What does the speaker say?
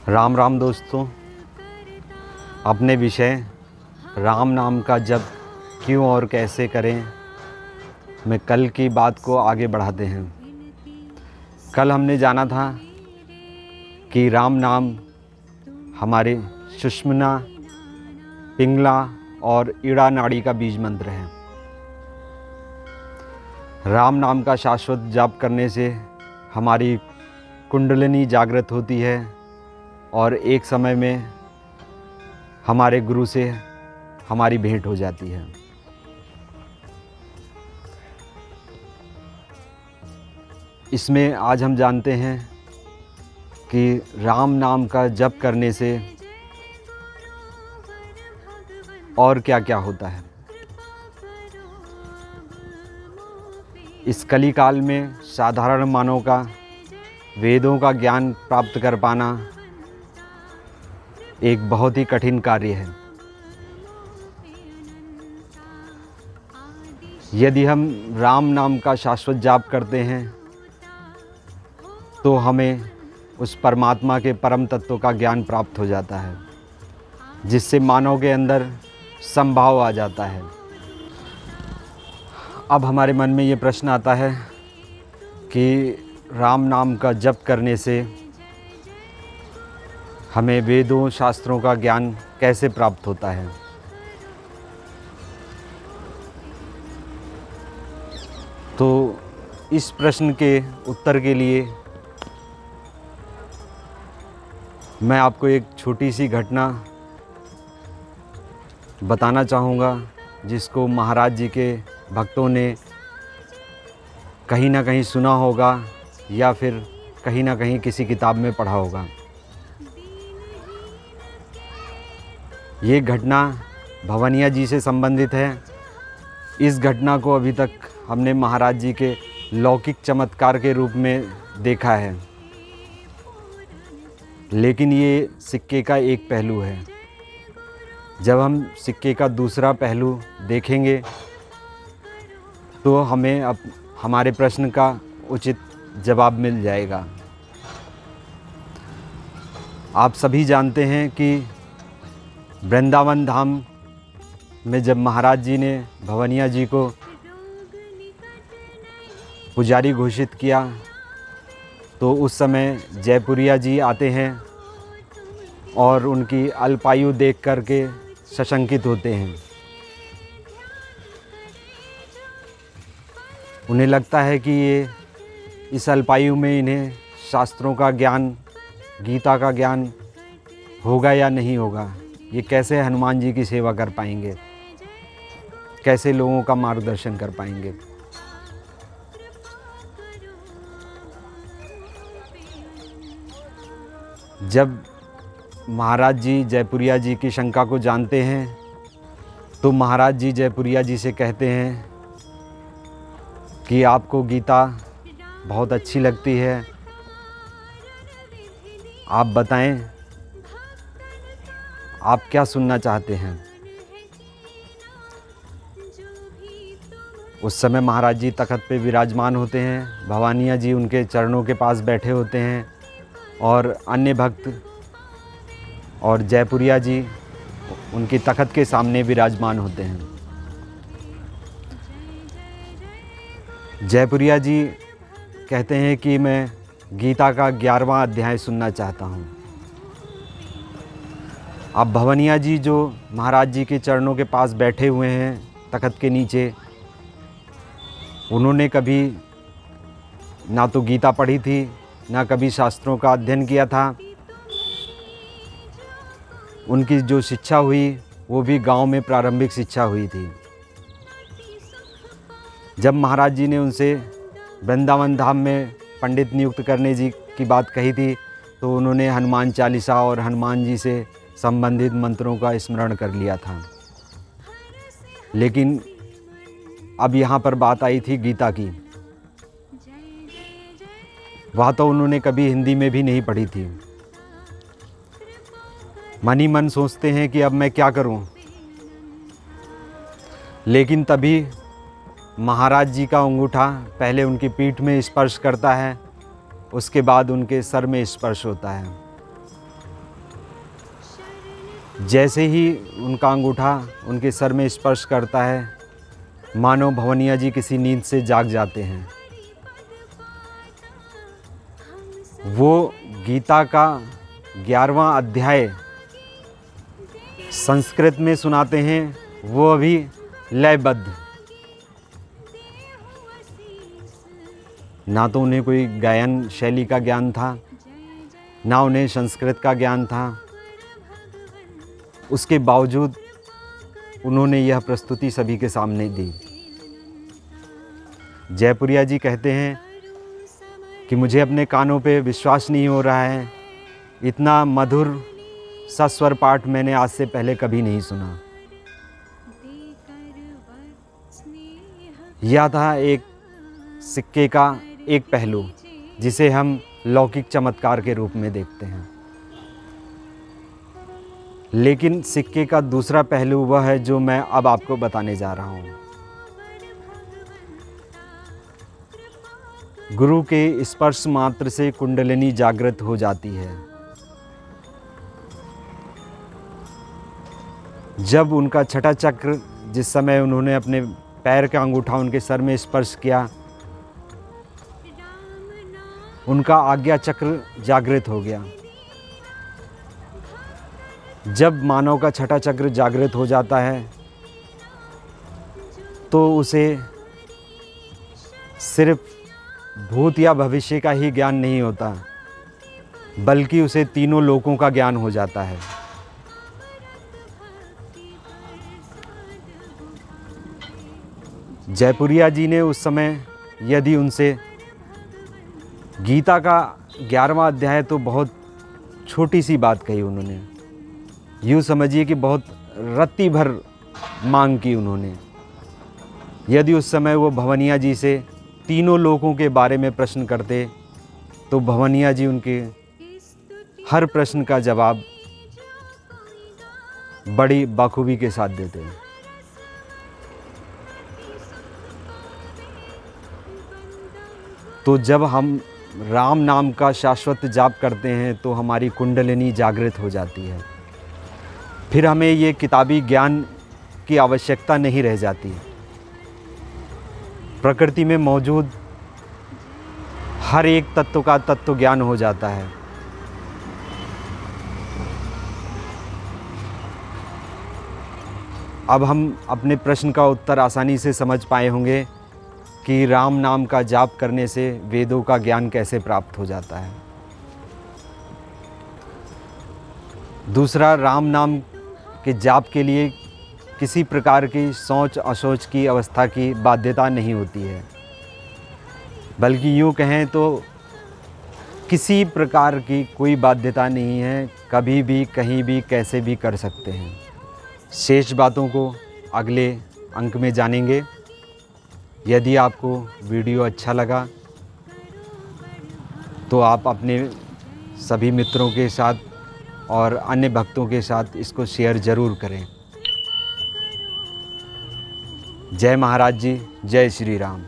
राम राम दोस्तों, अपने विषय राम नाम का जप क्यों और कैसे करें में कल की बात को आगे बढ़ाते हैं। कल हमने जाना था कि राम नाम हमारे सुषुम्ना, पिंगला और ईड़ा नाड़ी का बीज मंत्र है। राम नाम का शाश्वत जाप करने से हमारी कुंडलिनी जागृत होती है और एक समय में हमारे गुरु से हमारी भेंट हो जाती है। इसमें आज हम जानते हैं कि राम नाम का जप करने से और क्या क्या होता है। इस कली काल में साधारण मानव का वेदों का ज्ञान प्राप्त कर पाना एक बहुत ही कठिन कार्य है। यदि हम राम नाम का शाश्वत जाप करते हैं तो हमें उस परमात्मा के परम तत्व का ज्ञान प्राप्त हो जाता है, जिससे मानव के अंदर समभाव आ जाता है। अब हमारे मन में ये प्रश्न आता है कि राम नाम का जप करने से हमें वेदों शास्त्रों का ज्ञान कैसे प्राप्त होता है। तो इस प्रश्न के उत्तर के लिए मैं आपको एक छोटी सी घटना बताना चाहूँगा, जिसको महाराज जी के भक्तों ने कहीं ना कहीं सुना होगा या फिर कहीं ना कहीं किसी किताब में पढ़ा होगा। ये घटना भवनिया जी से संबंधित है। इस घटना को अभी तक हमने महाराज जी के लौकिक चमत्कार के रूप में देखा है, लेकिन ये सिक्के का एक पहलू है। जब हम सिक्के का दूसरा पहलू देखेंगे तो हमें अब हमारे प्रश्न का उचित जवाब मिल जाएगा। आप सभी जानते हैं कि वृंदावन धाम में जब महाराज जी ने भवनिया जी को पुजारी घोषित किया तो उस समय जयपुरिया जी आते हैं और उनकी अल्पायु देख करके सशंकित होते हैं। उन्हें लगता है कि ये इस अल्पायु में इन्हें शास्त्रों का ज्ञान, गीता का ज्ञान होगा या नहीं होगा। ये कैसे हनुमान जी की सेवा कर पाएंगे, कैसे लोगों का मार्गदर्शन कर पाएंगे। जब महाराज जी जयपुरिया जी की शंका को जानते हैं तो महाराज जी जयपुरिया जी से कहते हैं कि आपको गीता बहुत अच्छी लगती है, आप बताएं आप क्या सुनना चाहते हैं। उस समय महाराज जी तख्त पे विराजमान होते हैं, भवानिया जी उनके चरणों के पास बैठे होते हैं और अन्य भक्त और जयपुरिया जी उनकी तख्त के सामने विराजमान होते हैं। जयपुरिया जी कहते हैं कि मैं गीता का 11वां अध्याय सुनना चाहता हूँ। अब भवनिया जी जो महाराज जी के चरणों के पास बैठे हुए हैं तख्त के नीचे, उन्होंने कभी ना तो गीता पढ़ी थी, ना कभी शास्त्रों का अध्ययन किया था। उनकी जो शिक्षा हुई वो भी गांव में प्रारंभिक शिक्षा हुई थी। जब महाराज जी ने उनसे वृंदावन धाम में पंडित नियुक्त करने जी की बात कही थी तो उन्होंने हनुमान चालीसा और हनुमान जी से संबंधित मंत्रों का स्मरण कर लिया था। लेकिन अब यहाँ पर बात आई थी गीता की। वह तो उन्होंने कभी हिंदी में भी नहीं पढ़ी थी। मन ही मन सोचते हैं कि अब मैं क्या करूं। लेकिन तभी महाराज जी का अंगूठा पहले उनकी पीठ में स्पर्श करता है उसके बाद उनके सर में स्पर्श होता है। जैसे ही उनका अंगूठा उनके सर में स्पर्श करता है, मानो भवनिया जी किसी नींद से जाग जाते हैं। वो गीता का 11वां अध्याय संस्कृत में सुनाते हैं, वो अभी लयबद्ध। ना तो उन्हें कोई गायन शैली का ज्ञान था, ना उन्हें संस्कृत का ज्ञान था। उसके बावजूद उन्होंने यह प्रस्तुति सभी के सामने दी। जयपुरिया जी कहते हैं कि मुझे अपने कानों पे विश्वास नहीं हो रहा है, इतना मधुर सस्वर पाठ मैंने आज से पहले कभी नहीं सुना। यह था एक सिक्के का एक पहलू जिसे हम लौकिक चमत्कार के रूप में देखते हैं। लेकिन सिक्के का दूसरा पहलू वह है जो मैं अब आपको बताने जा रहा हूँ। गुरु के स्पर्श मात्र से कुंडलिनी जागृत हो जाती है। जब उनका छठा चक्र, जिस समय उन्होंने अपने पैर का अंगूठा उनके सर में स्पर्श किया, उनका आज्ञा चक्र जागृत हो गया। जब मानव का छठा चक्र जागृत हो जाता है तो उसे सिर्फ भूत या भविष्य का ही ज्ञान नहीं होता, बल्कि उसे तीनों लोकों का ज्ञान हो जाता है। जयपुरिया जी ने उस समय यदि उनसे गीता का 11वां अध्याय, तो बहुत छोटी सी बात कही उन्होंने, यूँ समझिए कि बहुत रत्ती भर मांग की उन्होंने। यदि उस समय वो भवनिया जी से तीनों लोकों के बारे में प्रश्न करते तो भवनिया जी उनके हर प्रश्न का जवाब बड़ी बखूबी के साथ देते हैं। तो जब हम राम नाम का शाश्वत जाप करते हैं तो हमारी कुंडलिनी जागृत हो जाती है। फिर हमें ये किताबी ज्ञान की आवश्यकता नहीं रह जाती। प्रकृति में मौजूद हर एक तत्व का तत्व ज्ञान हो जाता है। अब हम अपने प्रश्न का उत्तर आसानी से समझ पाए होंगे कि राम नाम का जाप करने से वेदों का ज्ञान कैसे प्राप्त हो जाता है। दूसरा, राम नाम के जाप के लिए किसी प्रकार की सोच अशोच की अवस्था की बाध्यता नहीं होती है, बल्कि यूँ कहें तो किसी प्रकार की कोई बाध्यता नहीं है, कभी भी कहीं भी कैसे भी कर सकते हैं। शेष बातों को अगले अंक में जानेंगे। यदि आपको वीडियो अच्छा लगा तो आप अपने सभी मित्रों के साथ और अन्य भक्तों के साथ इसको शेयर ज़रूर करें। जय महाराज जी, जय श्री राम।